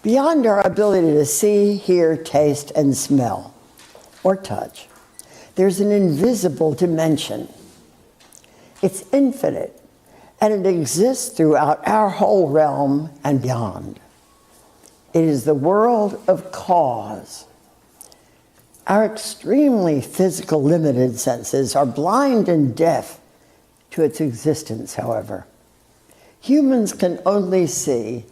Beyond our ability to see, hear, taste, and smell, or touch, there's an invisible dimension. It's infinite, and it exists throughout our whole realm and beyond. It is the world of cause. Our extremely physical, limited senses are blind and deaf to its existence, however. Humans can only see,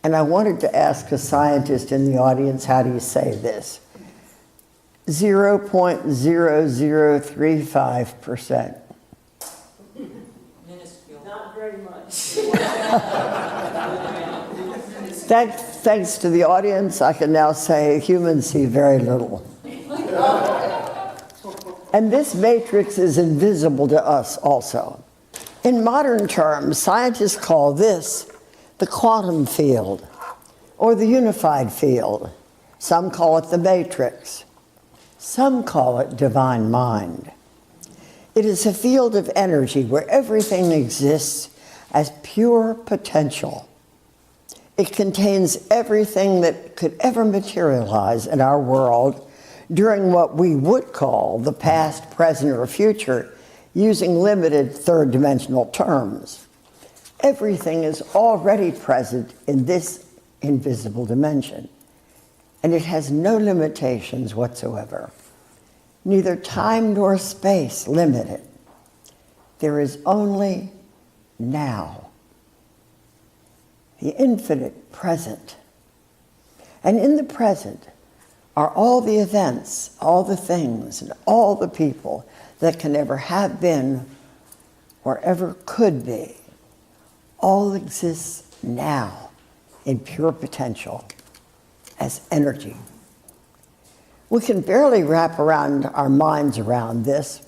and I wanted to ask a scientist in the audience, how do you say this? 0.0035%. Not very much. Thanks to the audience, I can now say humans see very little. And this matrix is invisible to us also. In modern terms, scientists call this the quantum field, or the unified field. Some call it the matrix. Some call it divine mind. It is a field of energy where everything exists as pure potential. It contains everything that could ever materialize in our world during what we would call the past, present, or future, using limited third-dimensional terms. Everything is already present in this invisible dimension, and it has no limitations whatsoever. Neither time nor space limit it. There is only now, the infinite present. And in the present are all the events, all the things, and all the people that can ever have been or ever could be. All exists now in pure potential as energy. We can barely wrap around our minds around this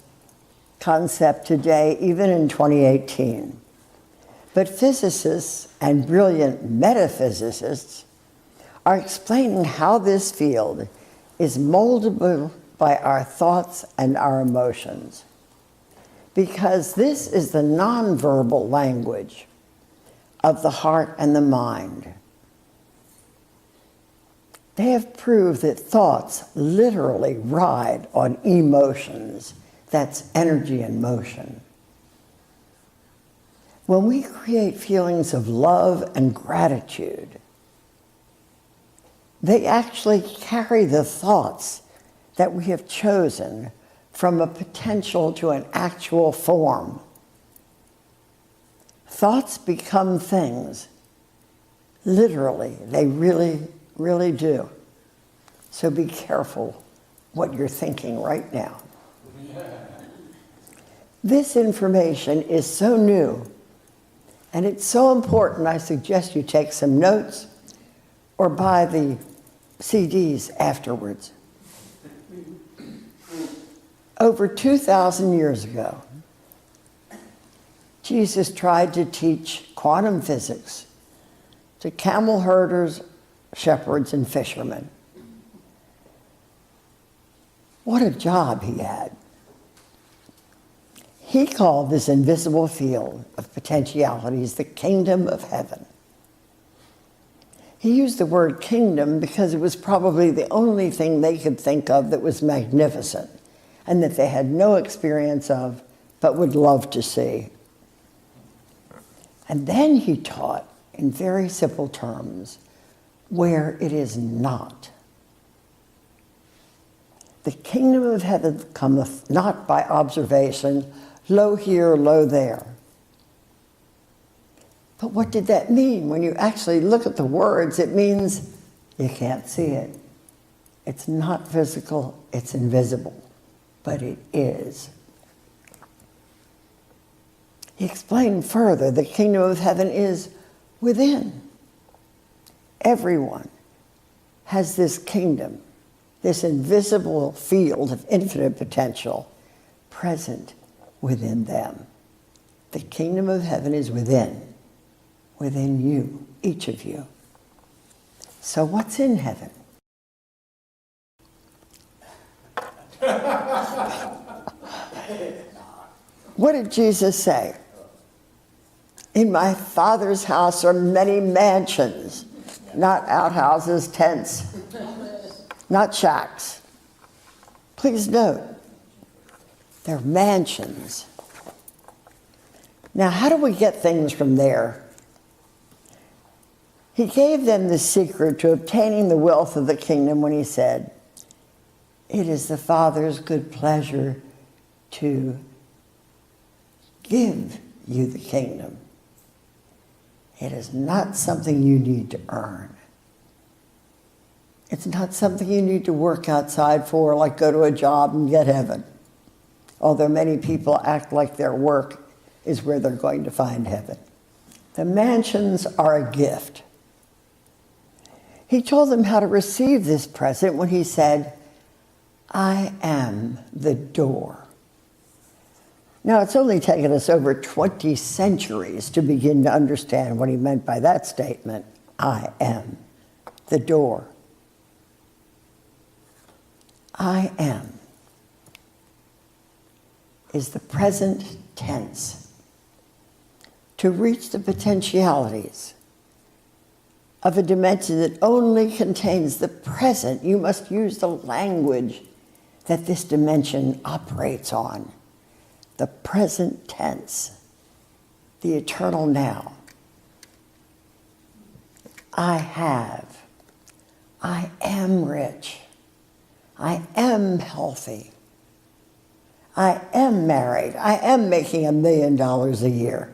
concept today, even in 2018. But physicists and brilliant metaphysicists are explaining how this field is moldable by our thoughts and our emotions. Because this is the nonverbal language of the heart and the mind. They have proved that thoughts literally ride on emotions. That's energy in motion. When we create feelings of love and gratitude, they actually carry the thoughts that we have chosen from a potential to an actual form. Thoughts become things. Literally, they really, really do. So be careful what you're thinking right now. This information is so new, and it's so important, I suggest you take some notes or buy the CDs afterwards. Over 2,000 years ago, Jesus tried to teach quantum physics to camel herders, shepherds, and fishermen. What a job he had. He called this invisible field of potentialities the kingdom of heaven. He used the word kingdom because it was probably the only thing they could think of that was magnificent and that they had no experience of but would love to see. And then he taught in very simple terms where it is not. The kingdom of heaven cometh not by observation, lo here, lo there. But what did that mean? When you actually look at the words, it means you can't see it. It's not physical, it's invisible, but it is. He explained further, the kingdom of heaven is within. Everyone has this kingdom, this invisible field of infinite potential present within them. The kingdom of heaven is within you, each of you. So what's in heaven? What did Jesus say? In my Father's house are many mansions. not outhouses, tents, not shacks. Please note, they're mansions. Now, how do we get things from there? He gave them the secret to obtaining the wealth of the kingdom when he said, "It is the Father's good pleasure to give you the kingdom. It is not something you need to earn. It's not something you need to work outside for, like go to a job and get heaven. Although many people act like their work is where they're going to find heaven. The mansions are a gift." He told them how to receive this present when he said, "I am the door." Now, it's only taken us over 20 centuries to begin to understand what he meant by that statement, "I am the door." I am is the present tense. To reach the potentialities of a dimension that only contains the present, you must use the language that this dimension operates on. The present tense, the eternal now. I have. I am rich. I am healthy. I am married. I am making $1 million a year.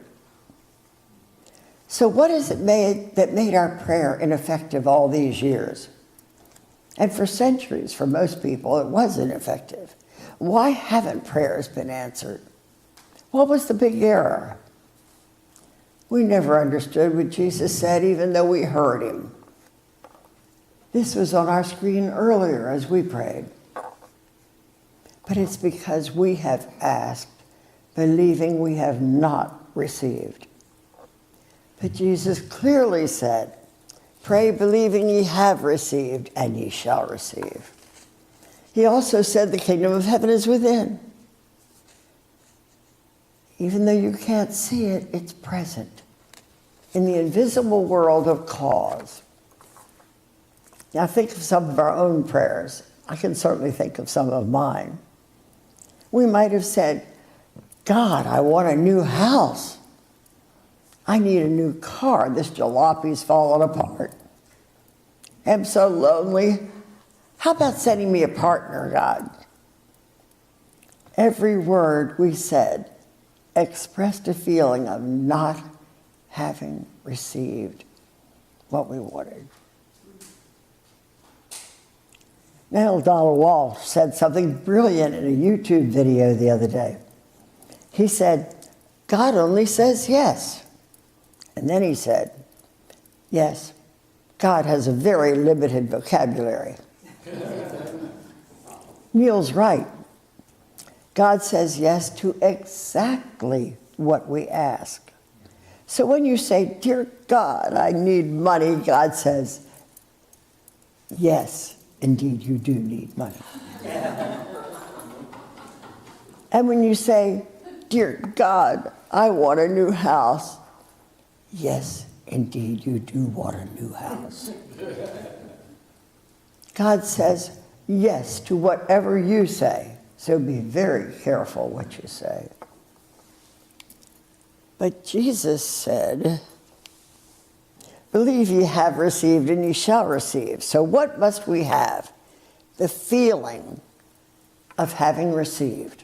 So what is it that made our prayer ineffective all these years? And for centuries, for most people, it was ineffective. Why haven't prayers been answered? What was the big error? We never understood what Jesus said, even though we heard him. This was on our screen earlier as we prayed. But it's because we have asked, believing we have not received. But Jesus clearly said, "Pray believing ye have received, and ye shall receive." He also said the kingdom of heaven is within. Even though you can't see it, it's present in the invisible world of cause. Now think of some of our own prayers. I can certainly think of some of mine. We might have said, "God, I want a new house. I need a new car. This jalopy's falling apart. I'm so lonely. How about sending me a partner, God?" Every word we said expressed a feeling of not having received what we wanted. Neil Donald Walsh said something brilliant in a YouTube video the other day. He said, "God only says yes." And then he said, "Yes, God has a very limited vocabulary." Neil's right. God says yes to exactly what we ask. So when you say, "Dear God, I need money," God says, "Yes, indeed you do need money." And when you say, "Dear God, I want a new house," yes, indeed you do want a new house. God says yes to whatever you say, so be very careful what you say. But Jesus said, "Believe ye have received, and ye shall receive." So what must we have? The feeling of having received,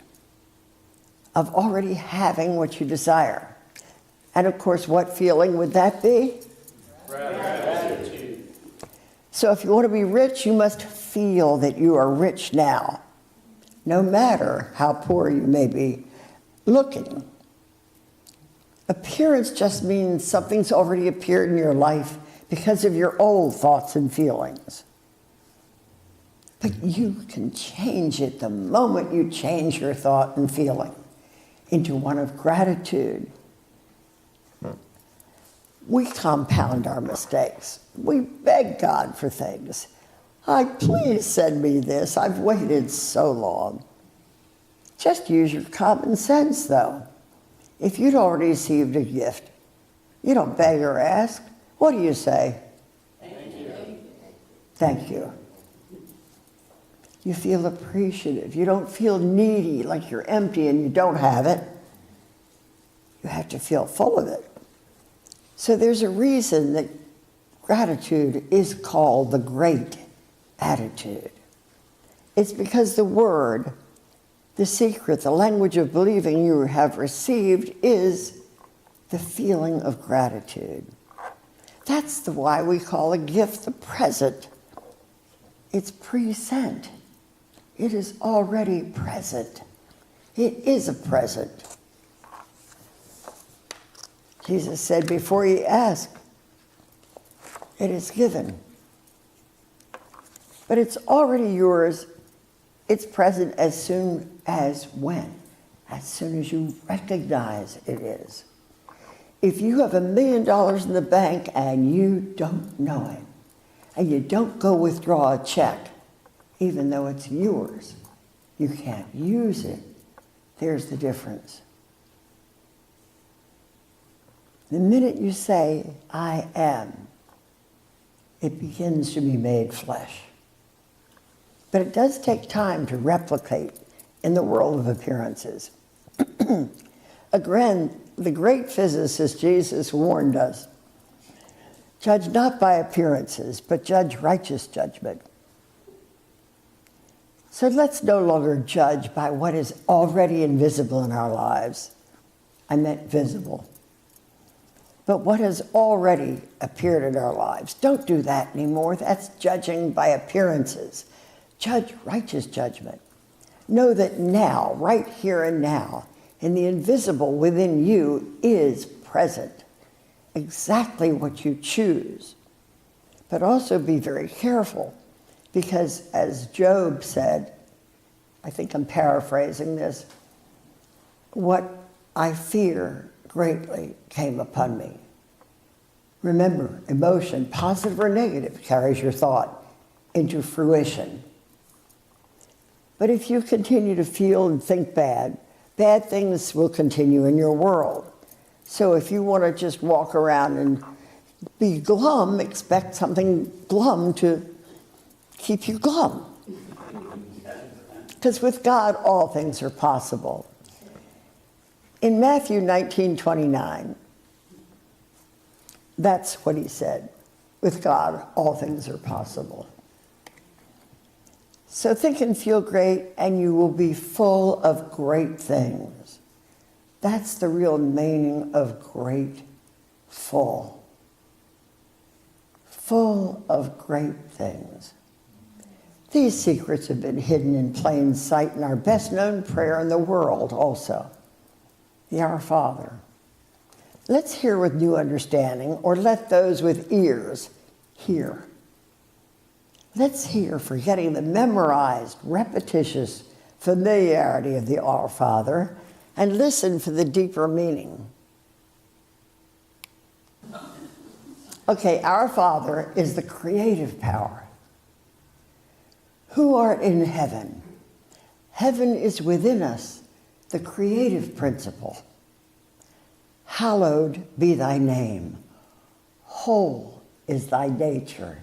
of already having what you desire. And of course, what feeling would that be? Gratitude. So if you want to be rich, you must feel that you are rich now, no matter how poor you may be looking. Appearance just means something's already appeared in your life because of your old thoughts and feelings. But you can change it the moment you change your thought and feeling into one of gratitude. We compound our mistakes. We beg God for things. Please send me this. I've waited so long. Just use your common sense, though. If you'd already received a gift, you don't beg or ask. What do you say? Thank Thank you. You feel appreciative. You don't feel needy, like you're empty and you don't have it. You have to feel full of it. So there's a reason that gratitude is called the great attitude. It's because the word, the secret, the language of believing you have received is the feeling of gratitude. That's why we call a gift a present. It's pre-sent. It is already present. It is a present. Jesus said, before you ask, it is given. But it's already yours. It's present as soon as when? As soon as you recognize it is. If you have $1 million in the bank and you don't know it, and you don't go withdraw a check, even though it's yours, you can't use it. There's the difference. The minute you say, I am, it begins to be made flesh. But it does take time to replicate in the world of appearances. Again, the great physicist Jesus warned us, judge not by appearances, but judge righteous judgment. So let's no longer judge by what is already invisible in our lives. I meant visible. But what has already appeared in our lives. Don't do that anymore. That's judging by appearances. Judge righteous judgment. Know that now, right here and now, in the invisible within you is present. Exactly what you choose. But also be very careful, because as Job said, I think I'm paraphrasing this, what I fear greatly came upon me. Remember, emotion, positive or negative, carries your thought into fruition. But if you continue to feel and think bad, bad things will continue in your world. So if you want to just walk around and be glum, expect something glum to keep you glum. Because with God, all things are possible. In Matthew 19:29, that's what he said. With God, all things are possible. So think and feel great, and you will be full of great things. That's the real meaning of grateful. Full of great things. These secrets have been hidden in plain sight in our best known prayer in the world also, the Our Father. Let's hear with new understanding, or let those with ears hear. Let's hear, forgetting the memorized, repetitious familiarity of the Our Father, and listen for the deeper meaning. Okay, Our Father is the creative power. Who art in heaven? Heaven is within us, the creative principle. Hallowed be thy name. Whole is thy nature.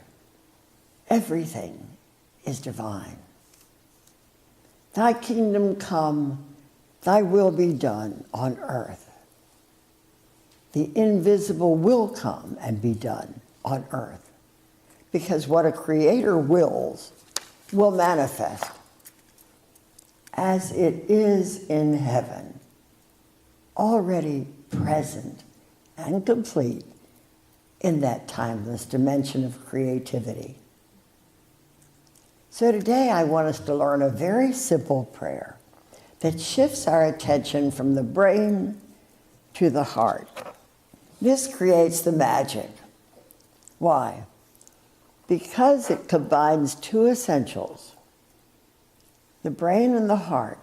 Everything is divine. Thy kingdom come, thy will be done on earth. The invisible will come and be done on earth, because what a creator wills will manifest as it is in heaven, already present and complete in that timeless dimension of creativity. So today I want us to learn a very simple prayer that shifts our attention from the brain to the heart. This creates the magic. Why? Because it combines two essentials, the brain and the heart.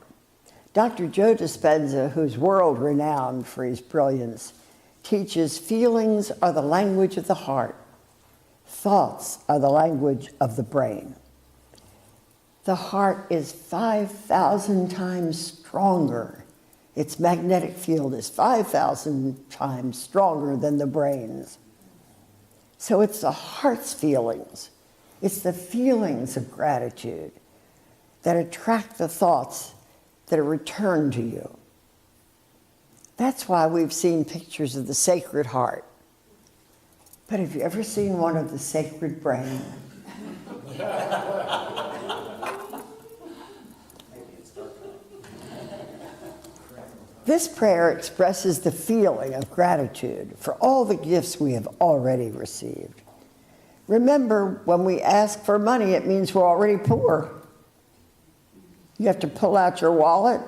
Dr. Joe Dispenza, who's world-renowned for his brilliance, teaches feelings are the language of the heart. Thoughts are the language of the brain. The heart is 5,000 times stronger. Its magnetic field is 5,000 times stronger than the brain's. So it's the heart's feelings. It's the feelings of gratitude that attract the thoughts that are returned to you. That's why we've seen pictures of the Sacred Heart. But have you ever seen one of the Sacred Brain? This prayer expresses the feeling of gratitude for all the gifts we have already received. Remember, when we ask for money, it means we're already poor. You have to pull out your wallet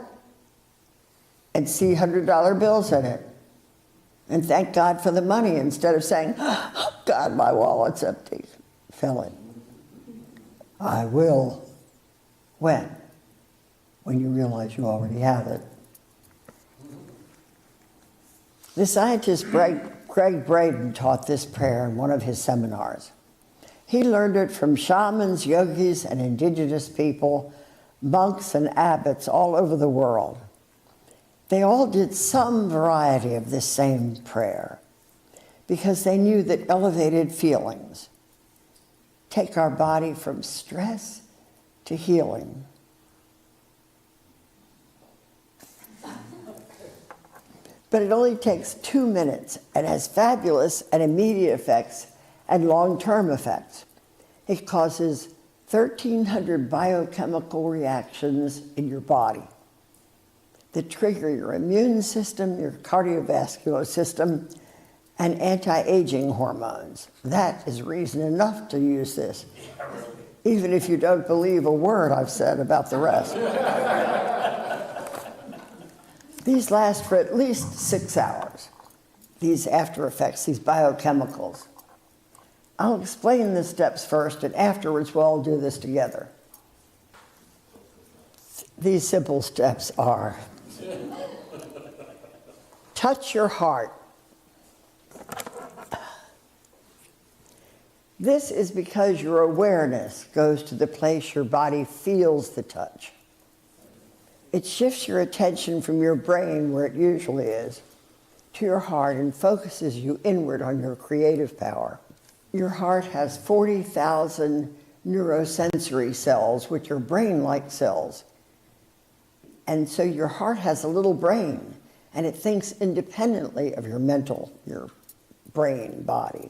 and see $100 bills in it and thank God for the money instead of saying, oh, God, my wallet's empty. Fill it. I will. When? When you realize you already have it. The scientist Greg Braden taught this prayer in one of his seminars. He learned it from shamans, yogis, and indigenous people, monks and abbots all over the world. They all did some variety of this same prayer because they knew that elevated feelings take our body from stress to healing. But it only takes 2 minutes and has fabulous and immediate effects and long-term effects. It causes 1,300 biochemical reactions in your body that trigger your immune system, your cardiovascular system, and anti-aging hormones. That is reason enough to use this, even if you don't believe a word I've said about the rest. These last for at least 6 hours, these after effects, these biochemicals. I'll explain the steps first, and afterwards we'll all do this together. These simple steps are: touch your heart. This is because your awareness goes to the place your body feels the touch. It shifts your attention from your brain, where it usually is, to your heart and focuses you inward on your creative power. Your heart has 40,000 neurosensory cells, which are brain-like cells. And so your heart has a little brain, and it thinks independently of your brain body.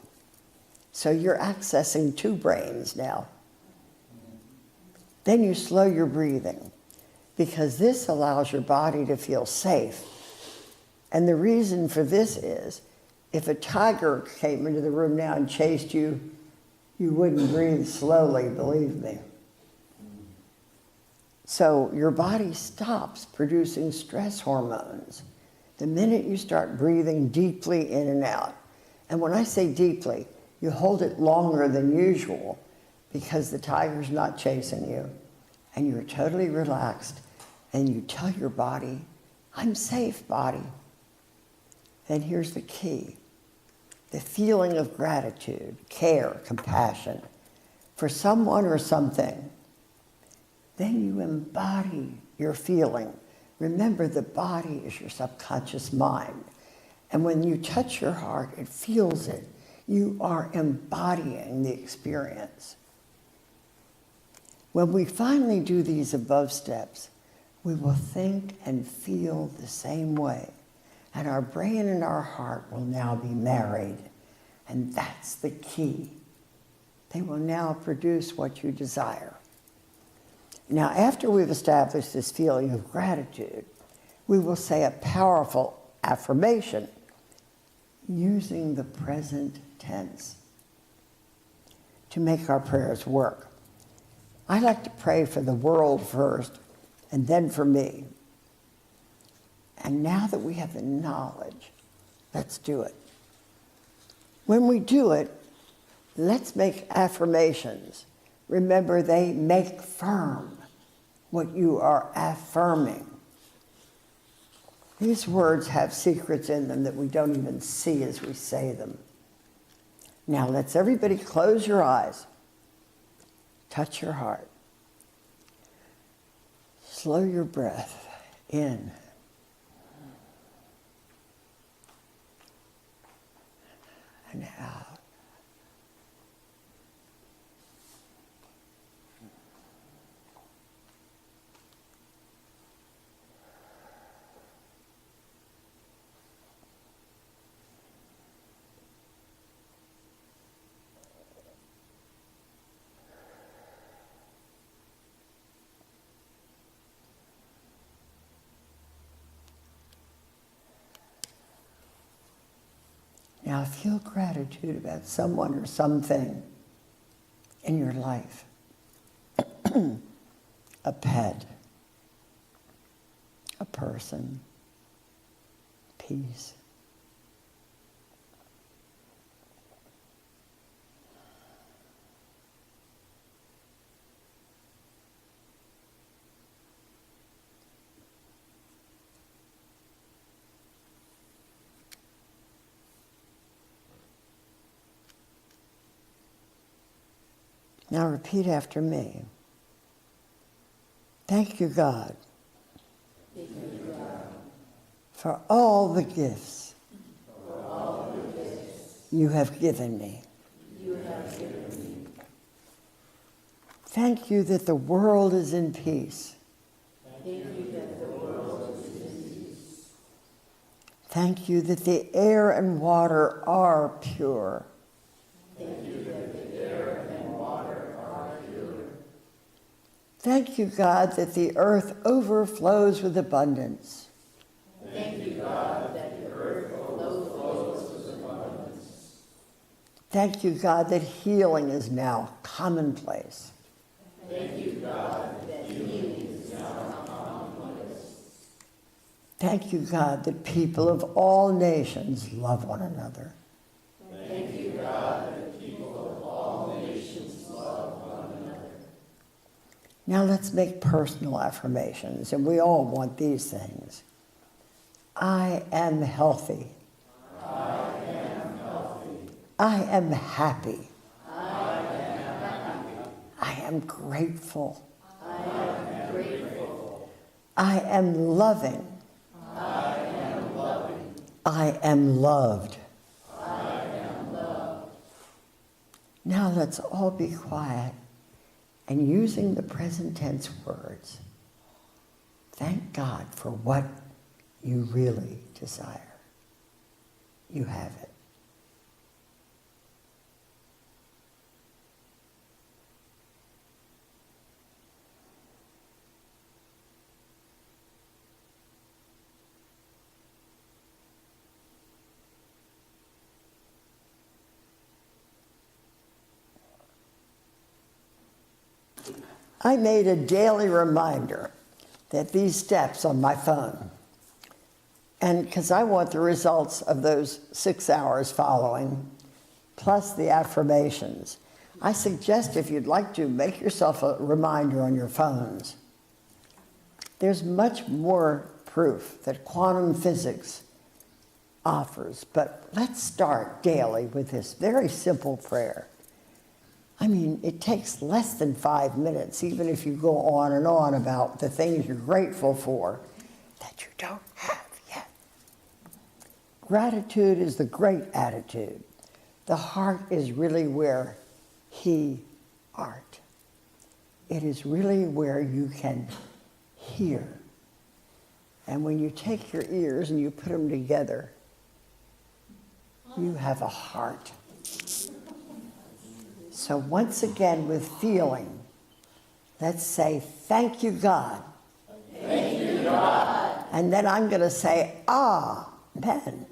So you're accessing 2 brains now. Then you slow your breathing, because this allows your body to feel safe. And the reason for this is, if a tiger came into the room now and chased you, you wouldn't breathe slowly, believe me. So your body stops producing stress hormones the minute you start breathing deeply in and out. And when I say deeply, you hold it longer than usual because the tiger's not chasing you, and you're totally relaxed, and you tell your body, I'm safe, body. Then here's the key: the feeling of gratitude, care, compassion for someone or something. Then you embody your feeling. Remember, the body is your subconscious mind. And when you touch your heart, it feels it. You are embodying the experience. When we finally do these above steps, we will think and feel the same way. And our brain and our heart will now be married. And that's the key. They will now produce what you desire. Now, after we've established this feeling of gratitude, we will say a powerful affirmation using the present tense to make our prayers work. I like to pray for the world first, and then for me. And now that we have the knowledge, let's do it. When we do it, let's make affirmations. Remember, they make firm what you are affirming. These words have secrets in them that we don't even see as we say them. Now let's everybody close your eyes. Touch your heart. Slow your breath in. And out. Now feel gratitude about someone or something in your life. A pet, a person, peace. Now repeat after me. Thank you, God, for all the gifts you have given me. Thank you that the world is in peace. Thank you that the air and water are pure. Thank you, God, that the earth overflows with abundance. Thank you, God, that the earth overflows with abundance. Thank you, God, that healing is now commonplace. Thank you, God, that healing is now commonplace. Thank you, God, that people of all nations love one another. Thank you, God, that people of all nations love one another. Now let's make personal affirmations, and we all want these things. I am healthy. I am healthy. I am happy. I am happy. I am grateful. I am grateful. I am loving. I am loving. I am loved. I am loved. Now let's all be quiet and using the present tense words, thank God for what you really desire. You have it. I made a daily reminder that these steps on my phone, and because I want the results of those 6 hours following, plus the affirmations, I suggest if you'd like to, make yourself a reminder on your phones. There's much more proof that quantum physics offers, but let's start daily with this very simple prayer. I mean, it takes less than 5 minutes, even if you go on and on about the things you're grateful for that you don't have yet. Gratitude is the great attitude. The heart is really where he art. It is really where you can hear. And when you take your ears and you put them together, you have a heart. So once again, with feeling, let's say, thank you, God. Thank you, God. And then I'm going to say, amen.